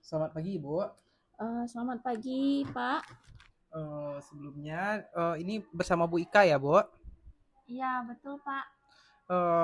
Selamat pagi, Ibu. Selamat pagi, Pak. Sebelumnya, ini bersama Bu Ika ya, Bu? Iya, betul, Pak.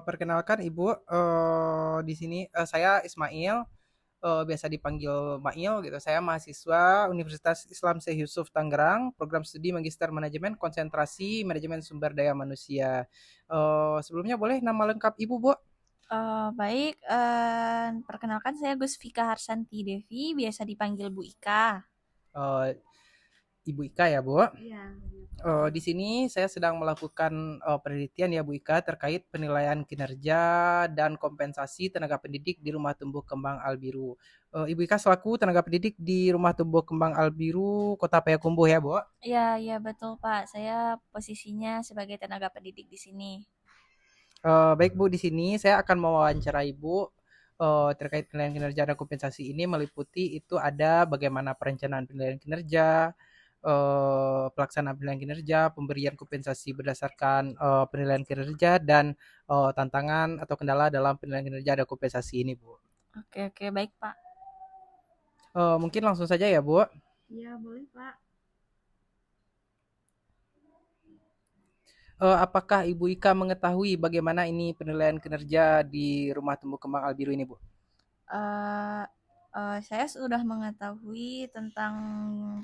Perkenalkan Ibu, di sini, saya Ismail, biasa dipanggil Mail gitu. Saya mahasiswa Universitas Islam Syekh Yusuf Tangerang, program studi Magister Manajemen Konsentrasi Manajemen Sumber Daya Manusia. Sebelumnya boleh nama lengkap Ibu, Bu? Baik, perkenalkan saya Gusvika Harsanti Devi, biasa dipanggil Bu Ika. Eee, Ibu Ika ya, Bu? Iya, iya, Pak. Di sini saya sedang melakukan penelitian ya Bu Ika terkait penilaian kinerja dan kompensasi tenaga pendidik di Rumah Tumbuh Kembang Albiru. Ibu Ika selaku tenaga pendidik di Rumah Tumbuh Kembang Albiru Kota Payakumbuh ya Bu. Iya, iya, betul, Pak. Saya posisinya sebagai tenaga pendidik di sini. Baik Bu, di sini saya akan mewawancarai Ibu terkait penilaian kinerja dan kompensasi ini meliputi itu ada bagaimana perencanaan penilaian kinerja, pelaksanaan penilaian kinerja, pemberian kompensasi berdasarkan penilaian kinerja dan tantangan atau kendala dalam penilaian kinerja dan kompensasi ini, Bu. Oke, oke, baik, Pak. Mungkin langsung saja ya, Bu. Iya, boleh, Pak. Apakah Ibu Ika mengetahui bagaimana ini penilaian kinerja di Rumah Tumbuh Kembang Albiru ini, Bu? Eh, saya sudah mengetahui tentang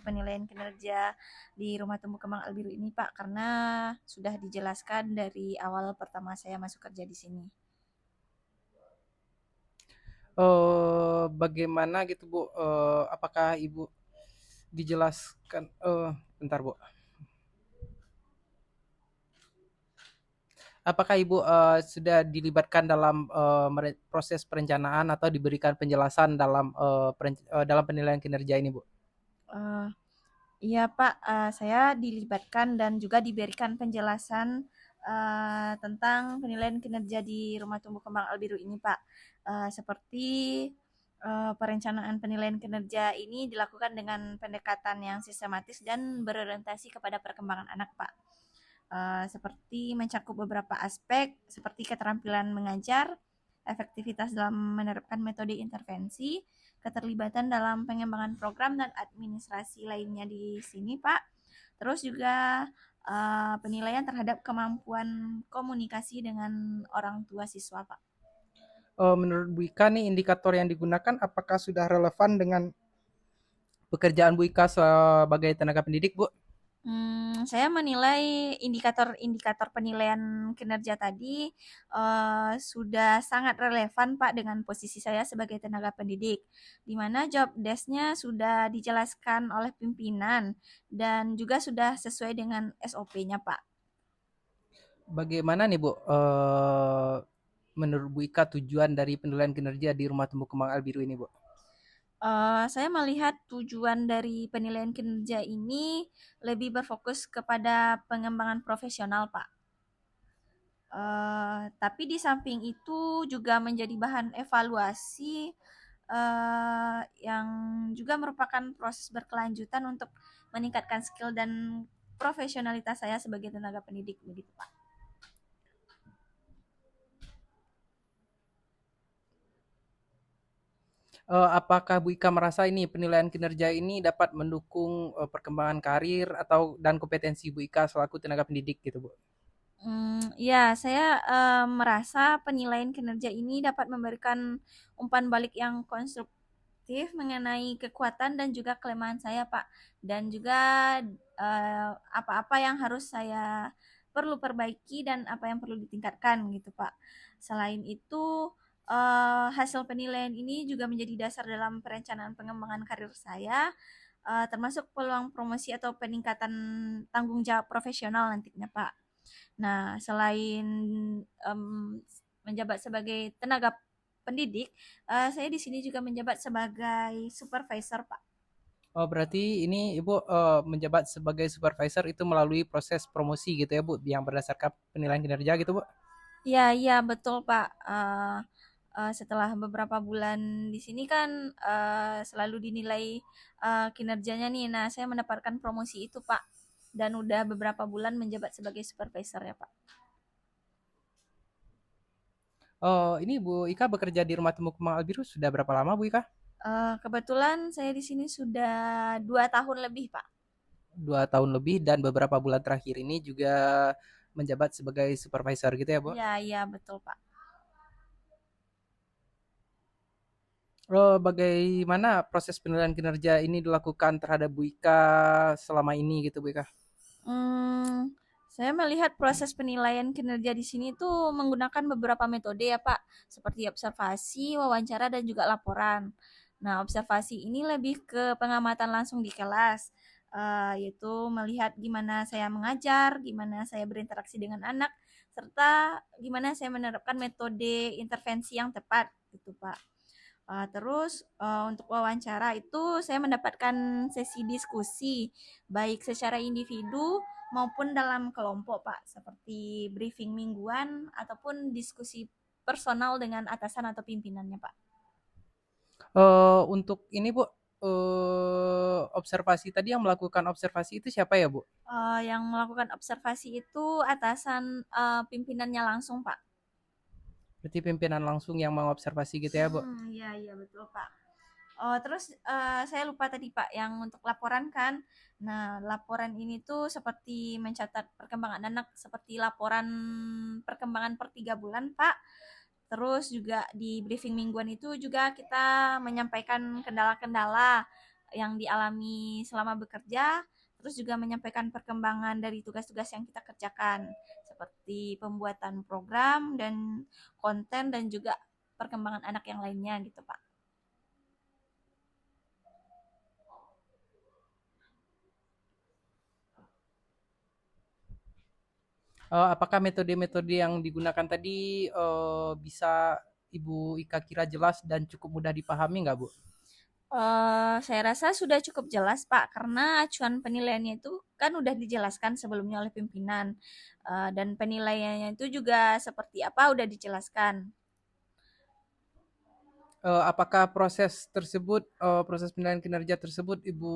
penilaian kinerja di Rumah Tumbuh Kembang Albiru ini, Pak, karena sudah dijelaskan dari awal pertama saya masuk kerja di sini. Bagaimana gitu, Bu? Apakah Ibu dijelaskan? Bentar, Bu. Apakah Ibu sudah dilibatkan dalam proses perencanaan atau diberikan penjelasan dalam dalam penilaian kinerja ini, Bu? Eh, Iya Pak, saya dilibatkan dan juga diberikan penjelasan tentang penilaian kinerja di Rumah Tumbuh Kembang Albiru ini Pak. Seperti perencanaan penilaian kinerja ini dilakukan dengan pendekatan yang sistematis dan berorientasi kepada perkembangan anak Pak. Seperti mencakup beberapa aspek seperti keterampilan mengajar, efektivitas dalam menerapkan metode intervensi, keterlibatan dalam pengembangan program dan administrasi lainnya di sini, Pak. Terus juga penilaian terhadap kemampuan komunikasi dengan orang tua siswa, Pak. Menurut Bu Ika nih indikator yang digunakan apakah sudah relevan dengan pekerjaan Bu Ika sebagai tenaga pendidik, Bu? Saya menilai indikator-indikator penilaian kinerja tadi sudah sangat relevan, Pak, dengan posisi saya sebagai tenaga pendidik, di mana job desk-nya sudah dijelaskan oleh pimpinan dan juga sudah sesuai dengan SOP-nya, Pak. Bagaimana nih, Bu? Menurut Bu Ika tujuan dari penilaian kinerja di Rumah Tumbuh Kembang Albiru ini, Bu? Saya melihat tujuan dari penilaian kinerja ini lebih berfokus kepada pengembangan profesional, Pak. Tapi di samping itu juga menjadi bahan evaluasi yang juga merupakan proses berkelanjutan untuk meningkatkan skill dan profesionalitas saya sebagai tenaga pendidik begitu Pak. Apakah Bu Ika merasa ini penilaian kinerja ini dapat mendukung perkembangan karir atau dan kompetensi Bu Ika selaku tenaga pendidik gitu, Bu? Ya, saya merasa penilaian kinerja ini dapat memberikan umpan balik yang konstruktif mengenai kekuatan dan juga kelemahan saya, Pak. Dan juga apa-apa yang harus saya perlu perbaiki dan apa yang perlu ditingkatkan gitu, Pak. Selain itu, hasil penilaian ini juga menjadi dasar dalam perencanaan pengembangan karir saya, termasuk peluang promosi atau peningkatan tanggung jawab profesional nantinya, Pak. Nah, selain em, menjabat sebagai tenaga pendidik, saya di sini juga menjabat sebagai supervisor, Pak. Oh, berarti ini Ibu menjabat sebagai supervisor itu melalui proses promosi gitu ya, Bu, yang berdasarkan penilaian kinerja gitu, Bu? Iya, iya, betul, Pak. Setelah beberapa bulan di sini kan selalu dinilai kinerjanya nih. Nah, saya mendapatkan promosi itu, Pak. Dan udah beberapa bulan menjabat sebagai supervisor ya, Pak. Oh, ini Bu Ika bekerja di Rumah Temu Kemang Albiru sudah berapa lama, Bu Ika? Kebetulan saya di sini sudah 2 tahun lebih, Pak. 2 tahun lebih dan beberapa bulan terakhir ini juga menjabat sebagai supervisor gitu ya, Bu? Iya iya, betul, Pak. Bagaimana proses penilaian kinerja ini dilakukan terhadap Bu Ika selama ini gitu, Bu Ika? Mmm, saya melihat proses penilaian kinerja di sini tuh menggunakan beberapa metode ya, Pak, seperti observasi, wawancara, dan juga laporan. Nah, observasi ini lebih ke pengamatan langsung di kelas, yaitu melihat gimana saya mengajar, gimana saya berinteraksi dengan anak, serta gimana saya menerapkan metode intervensi yang tepat, gitu, Pak. Untuk wawancara itu saya mendapatkan sesi diskusi, baik secara individu maupun dalam kelompok, Pak, seperti briefing mingguan ataupun diskusi personal dengan atasan atau pimpinannya, Pak. Untuk ini, Bu, observasi tadi yang melakukan observasi itu siapa ya, Bu? Yang melakukan observasi itu atasan pimpinannya langsung, Pak. Berarti pimpinan langsung yang mengobservasi gitu ya, Bu? Iya iya betul, Pak. Oh, terus saya lupa tadi Pak yang untuk laporan kan. Nah, laporan ini tuh seperti mencatat perkembangan anak seperti laporan perkembangan per 3 bulan Pak. Terus juga di briefing mingguan itu juga kita menyampaikan kendala-kendala yang dialami selama bekerja. Terus juga menyampaikan perkembangan dari tugas-tugas yang kita kerjakan. Seperti pembuatan program dan konten dan juga perkembangan anak yang lainnya gitu Pak. Apakah metode-metode yang digunakan tadi bisa Ibu Ika kira jelas dan cukup mudah dipahami nggak, Bu? Saya rasa sudah cukup jelas, Pak, karena acuan penilaiannya itu kan udah dijelaskan sebelumnya oleh pimpinan, dan penilaiannya itu juga seperti apa udah dijelaskan. Apakah proses tersebut, proses penilaian kinerja tersebut Ibu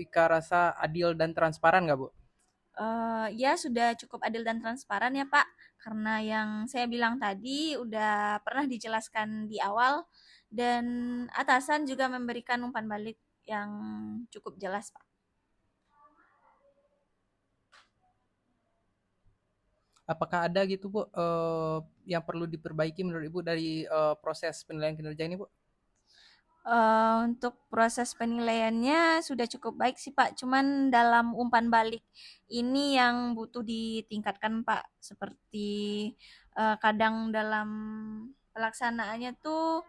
Ika rasa adil dan transparan nggak, Bu? Ya sudah cukup adil dan transparan ya, Pak, karena yang saya bilang tadi udah pernah dijelaskan di awal dan atasan juga memberikan umpan balik yang cukup jelas, Pak. Apakah ada gitu, Bu, yang perlu diperbaiki menurut Ibu dari proses penilaian kinerja ini, Bu? Untuk proses penilaiannya sudah cukup baik sih, Pak, cuman dalam umpan balik ini yang butuh ditingkatkan, Pak. Seperti, kadang dalam pelaksanaannya tuh,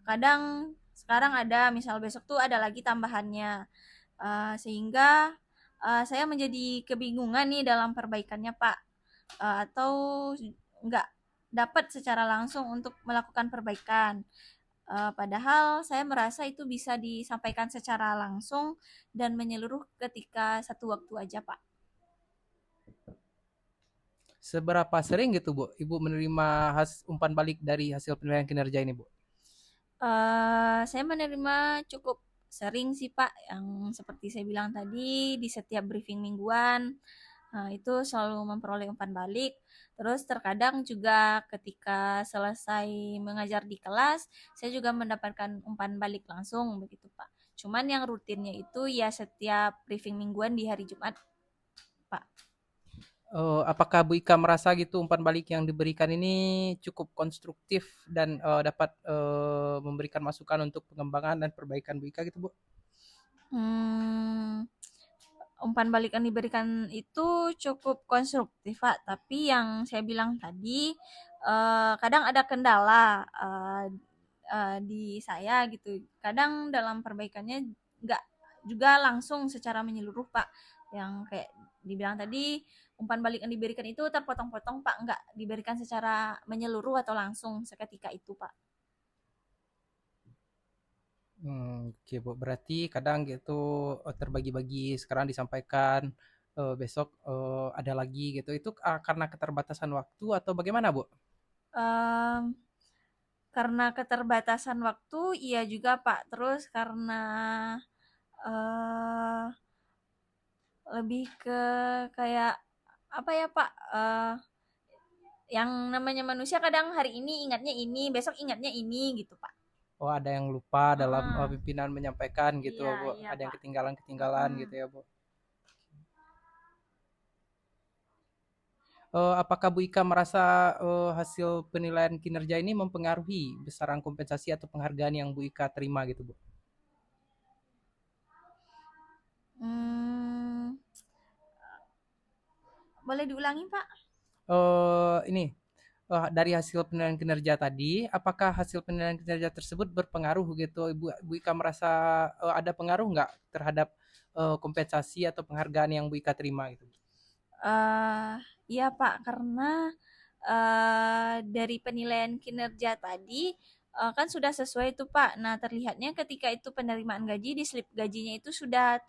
kadang sekarang ada, misal besok tuh ada lagi tambahannya, sehingga, saya menjadi kebingungan nih dalam perbaikannya, Pak, atau nggak dapat secara langsung untuk melakukan perbaikan. Padahal saya merasa itu bisa disampaikan secara langsung dan menyeluruh ketika satu waktu aja, Pak. Seberapa sering gitu, Bu, Ibu menerima umpan balik dari hasil penilaian kinerja ini, Bu? Saya menerima cukup sering sih, Pak, yang seperti saya bilang tadi di setiap briefing mingguan, itu selalu memperoleh umpan balik. Terus terkadang juga ketika selesai mengajar di kelas, saya juga mendapatkan umpan balik langsung begitu, Pak. Cuman yang rutinnya itu ya setiap briefing mingguan di hari Jumat, Pak. Apakah Bu Ika merasa gitu umpan balik yang diberikan ini cukup konstruktif dan dapat memberikan masukan untuk pengembangan dan perbaikan Bu Ika gitu, Bu? Hmm, umpan balik yang diberikan itu cukup konstruktif, Pak. Tapi yang saya bilang tadi, kadang ada kendala di saya gitu. Kadang dalam perbaikannya nggak juga langsung secara menyeluruh, Pak. Yang kayak dibilang tadi, umpan balik yang diberikan itu terpotong-potong, Pak. Nggak diberikan secara menyeluruh atau langsung seketika itu, Pak. Oke, Bu. Berarti kadang gitu terbagi-bagi, sekarang disampaikan, besok ada lagi gitu. Itu karena keterbatasan waktu atau bagaimana, Bu? Um, Karena keterbatasan waktu, iya juga, Pak. Terus karena, eee, lebih ke kayak, apa ya, Pak, yang namanya manusia kadang hari ini ingatnya ini, besok ingatnya ini gitu, Pak. Oh, ada yang lupa dalam Heeh. pimpinan menyampaikan gitu, Iya, Bu. iya, Ada yang Pak. ketinggalan-ketinggalan Mm-mm. gitu ya, Bu. Apakah Bu Ika merasa hasil penilaian kinerja ini mempengaruhi besaran kompensasi atau penghargaan yang Bu Ika terima gitu, Bu? Hmm, boleh diulangi, Pak? Ini dari hasil penilaian kinerja tadi, apakah hasil penilaian kinerja tersebut berpengaruh gitu? Bu Ika merasa ada pengaruh nggak terhadap kompensasi atau penghargaan yang Bu Ika terima gitu? Eh, iya, Pak, karena dari penilaian kinerja tadi kan sudah sesuai itu, Pak. Nah, terlihatnya ketika itu penerimaan gaji di slip gajinya itu sudah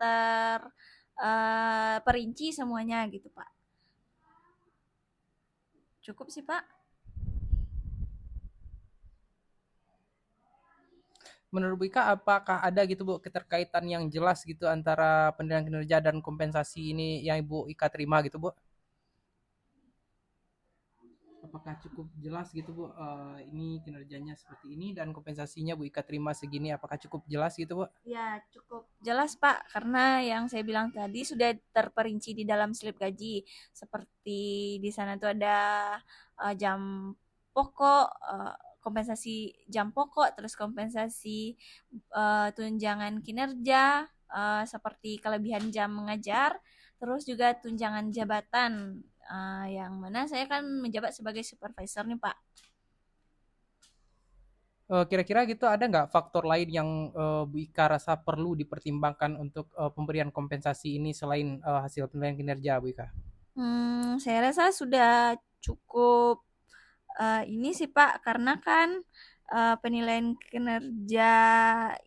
perinci semuanya gitu, Pak. Cukup sih, Pak. Menurut Bu Ika, apakah ada gitu Bu keterkaitan yang jelas gitu antara penilaian kinerja dan kompensasi ini yang Ibu Ika terima gitu Bu? Apakah cukup jelas gitu Bu, ini kinerjanya seperti ini dan kompensasinya Bu Ika terima segini, apakah cukup jelas gitu Bu? Ya, cukup jelas, Pak, karena yang saya bilang tadi sudah terperinci di dalam slip gaji. Seperti di sana tuh ada jam pokok, kompensasi jam pokok, terus kompensasi tunjangan kinerja, seperti kelebihan jam mengajar, terus juga tunjangan jabatan, yang mana saya kan menjabat sebagai supervisor nih, Pak. Kira-kira gitu ada nggak faktor lain yang Bu Ika rasa perlu dipertimbangkan untuk pemberian kompensasi ini selain hasil penilaian kinerja Bu Ika? Saya rasa sudah cukup ini sih Pak, karena kan penilaian kinerja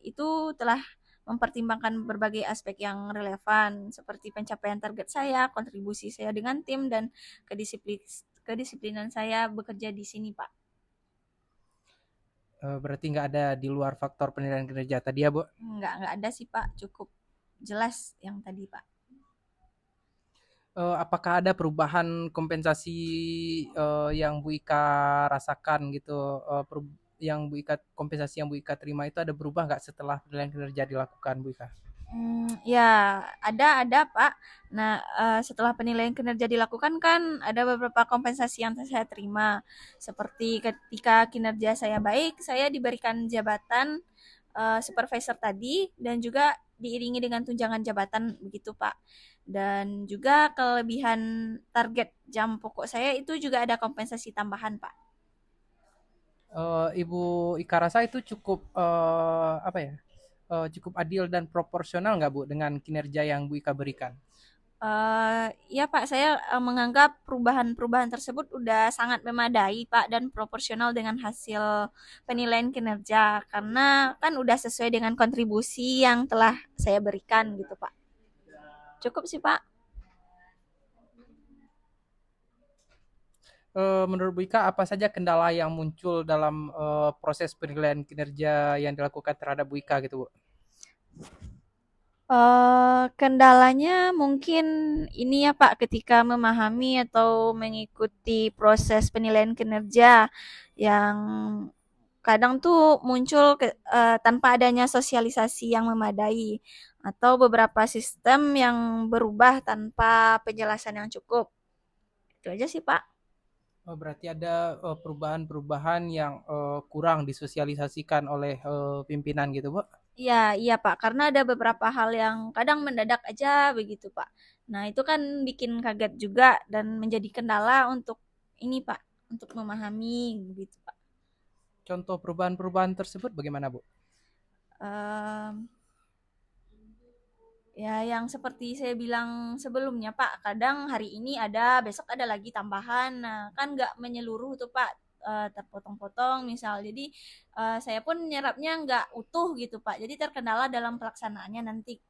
itu telah mempertimbangkan berbagai aspek yang relevan seperti pencapaian target saya, kontribusi saya dengan tim dan kedisiplinan saya bekerja di sini, Pak. Berarti nggak ada di luar faktor penilaian kinerja tadi ya Bu? Nggak ada sih Pak, cukup jelas yang tadi Pak. Apakah ada perubahan kompensasi yang Bu Ika rasakan gitu? Yang Bu Ika kompensasi yang Bu Ika terima itu ada berubah nggak setelah penilaian kinerja dilakukan Bu Ika? Ya ada Pak. Nah, setelah penilaian kinerja dilakukan kan ada beberapa kompensasi yang saya terima. Seperti ketika kinerja saya baik, saya diberikan jabatan supervisor tadi dan juga diiringi dengan tunjangan jabatan begitu, Pak. Dan juga kelebihan target jam pokok saya itu juga ada kompensasi tambahan, Pak. Ibu Ika rasa itu cukup apa ya? Cukup adil dan proporsional nggak Bu dengan kinerja yang Bu Ika berikan? Ya Pak, saya menganggap perubahan-perubahan tersebut udah sangat memadai Pak dan proporsional dengan hasil penilaian kinerja karena kan udah sesuai dengan kontribusi yang telah saya berikan gitu Pak. Cukup sih Pak. Menurut Bu Ika apa saja kendala yang muncul dalam proses penilaian kinerja yang dilakukan terhadap Bu Ika gitu Bu? Kendalanya mungkin ini ya Pak, ketika memahami atau mengikuti proses penilaian kinerja yang kadang tuh muncul tanpa adanya sosialisasi yang memadai atau beberapa sistem yang berubah tanpa penjelasan yang cukup. Itu aja sih Pak. Oh, berarti ada perubahan-perubahan yang kurang disosialisasikan oleh pimpinan gitu Bu? Iya, iya Pak, karena ada beberapa hal yang kadang mendadak aja begitu Pak. Nah, itu kan bikin kaget juga dan menjadi kendala untuk ini Pak, untuk memahami gitu Pak. Contoh perubahan-perubahan tersebut bagaimana Bu? Em, Ya yang seperti saya bilang sebelumnya Pak, kadang hari ini ada, besok ada lagi tambahan. Nah, kan nggak menyeluruh tuh Pak, terpotong-potong misal. Jadi saya pun nyerapnya nggak utuh gitu Pak. Jadi terkendala dalam pelaksanaannya nanti.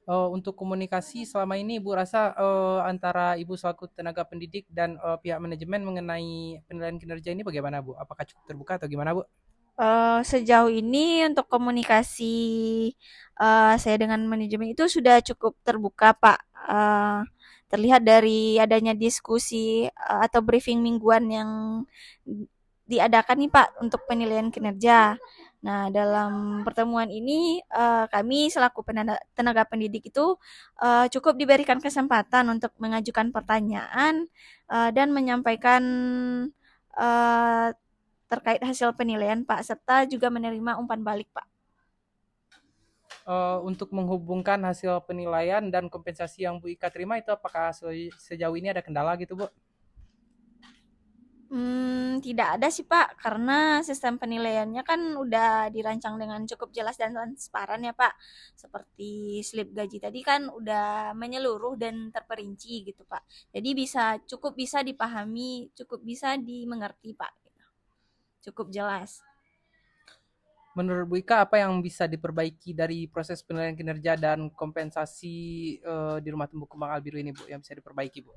Untuk komunikasi selama ini Ibu rasa antara Ibu selaku tenaga pendidik dan pihak manajemen mengenai penilaian kinerja ini bagaimana Bu? Apakah cukup terbuka atau gimana Bu? Sejauh ini untuk komunikasi saya dengan manajemen itu sudah cukup terbuka Pak. Terlihat dari adanya diskusi atau briefing mingguan yang diadakan nih Pak untuk penilaian kinerja. Nah, dalam pertemuan ini kami selaku tenaga pendidik itu cukup diberikan kesempatan untuk mengajukan pertanyaan dan menyampaikan eh, terkait hasil penilaian Pak, serta juga menerima umpan balik Pak. Untuk menghubungkan hasil penilaian dan kompensasi yang Bu Ika terima itu apakah sejauh ini ada kendala gitu Bu? Tidak ada sih Pak, karena sistem penilaiannya kan udah dirancang dengan cukup jelas dan transparan ya Pak. Seperti slip gaji tadi kan udah menyeluruh dan terperinci gitu Pak. Jadi cukup bisa dipahami, cukup bisa dimengerti Pak. Cukup jelas. Menurut Bu Ika apa yang bisa diperbaiki dari proses penilaian kinerja dan kompensasi di Rumah Tumbuh Kembang Albiru ini Bu yang bisa diperbaiki Bu?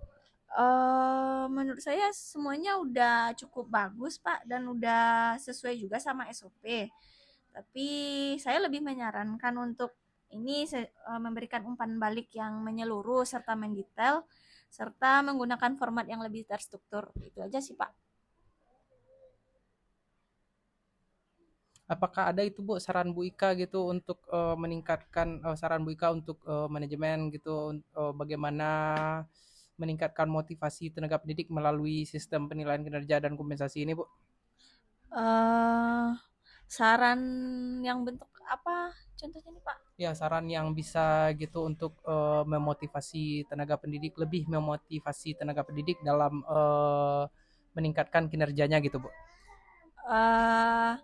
Menurut saya semuanya udah cukup bagus Pak dan udah sesuai juga sama SOP. Tapi saya lebih menyarankan untuk memberikan umpan balik yang menyeluruh serta mendetail serta menggunakan format yang lebih terstruktur. Itu aja sih Pak. Apakah ada itu Bu saran Bu Ika gitu untuk meningkatkan saran Bu Ika untuk manajemen gitu bagaimana meningkatkan motivasi tenaga pendidik melalui sistem penilaian kinerja dan kompensasi ini Bu? eh Saran yang bentuk apa contohnya nih Pak? Ya saran yang bisa gitu untuk memotivasi tenaga pendidik lebih memotivasi tenaga pendidik dalam meningkatkan kinerjanya gitu Bu. eh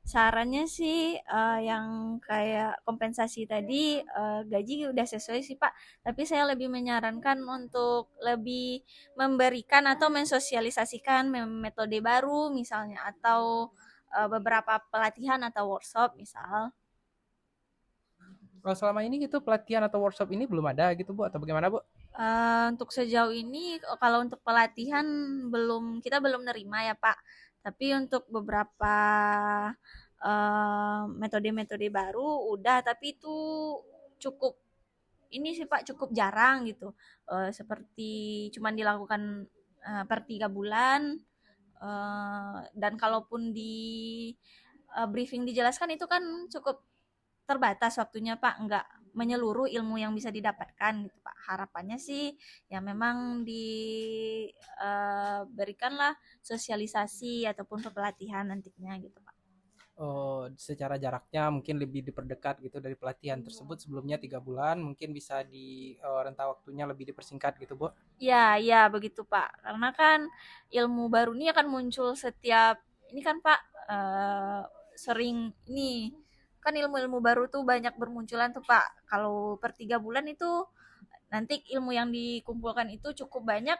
Sarannya sih yang kayak kompensasi tadi gaji udah sesuai sih Pak. Tapi saya lebih menyarankan untuk lebih memberikan atau mensosialisasikan metode baru misalnya atau beberapa pelatihan atau workshop misal. Kalau selama ini gitu pelatihan atau workshop ini belum ada gitu Bu atau bagaimana Bu? Untuk sejauh ini kalau untuk pelatihan kita belum nerima ya Pak. Tapi untuk beberapa metode-metode baru udah, tapi itu cukup ini sih Pak cukup jarang gitu. Seperti cuman dilakukan per 3 bulan. Dan kalaupun di briefing dijelaskan itu kan cukup terbatas waktunya Pak, nggak menyeluruh ilmu yang bisa didapatkan gitu Pak. Harapannya sih ya memang diberikanlah sosialisasi ataupun pelatihan nantinya gitu Pak. Secara jaraknya mungkin lebih diperdekat gitu dari pelatihan tersebut sebelumnya 3 bulan mungkin bisa di rentang waktunya lebih dipersingkat gitu Bu. Ya, ya begitu Pak. Karena kan ilmu baru ini akan muncul setiap ini kan Pak sering ini kan ilmu-ilmu baru tuh banyak bermunculan tuh Pak. Kalau per 3 bulan itu nanti ilmu yang dikumpulkan itu cukup banyak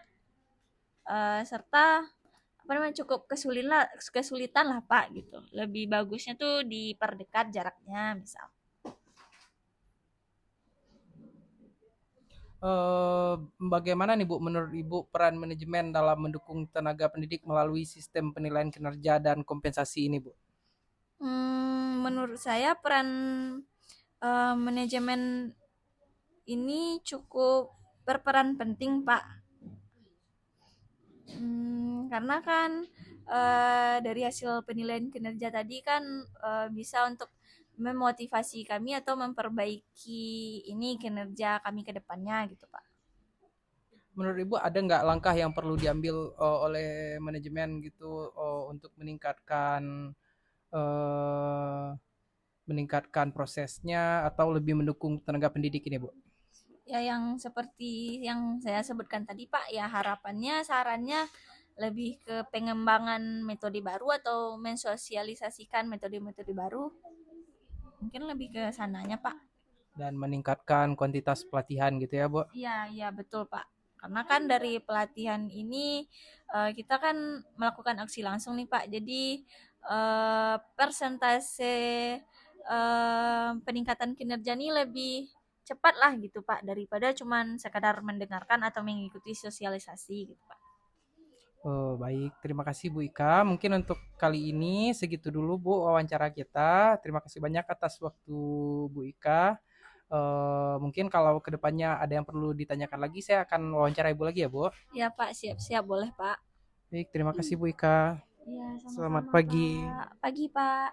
serta apa namanya cukup kesulitan lah Pak gitu. Lebih bagusnya tuh diperdekat jaraknya misal. Bagaimana nih Bu menurut Ibu peran manajemen dalam mendukung tenaga pendidik melalui sistem penilaian kinerja dan kompensasi ini Bu? Menurut saya peran manajemen ini cukup berperan penting Pak. Karena kan dari hasil penilaian kinerja tadi kan bisa untuk memotivasi kami atau memperbaiki ini kinerja kami ke depannya gitu Pak. Menurut Ibu ada nggak langkah yang perlu diambil oleh manajemen gitu untuk eh, meningkatkan prosesnya atau lebih mendukung tenaga pendidik ini Bu? Ya yang seperti yang saya sebutkan tadi Pak, ya harapannya sarannya lebih ke pengembangan metode baru atau mensosialisasikan metode-metode baru. Mungkin lebih ke sananya Pak. Dan meningkatkan kuantitas pelatihan gitu ya Bu? Iya, iya betul Pak. Karena kan dari pelatihan ini kita kan melakukan aksi langsung nih Pak. Jadi persentase peningkatan kinerja ini lebih cepat lah gitu Pak daripada cuman sekadar mendengarkan atau mengikuti sosialisasi gitu Pak. Oh, baik, terima kasih Bu Ika. Mungkin untuk kali ini segitu dulu Bu wawancara kita. Terima kasih banyak atas waktu Bu Ika. Mungkin kalau kedepannya ada yang perlu ditanyakan lagi, saya akan wawancara Ibu lagi ya, Bu. Iya Pak, siap-siap boleh Pak. Baik, terima kasih Bu Ika. Iya, Selamat sama-sama pagi. Pak. Pagi Pak.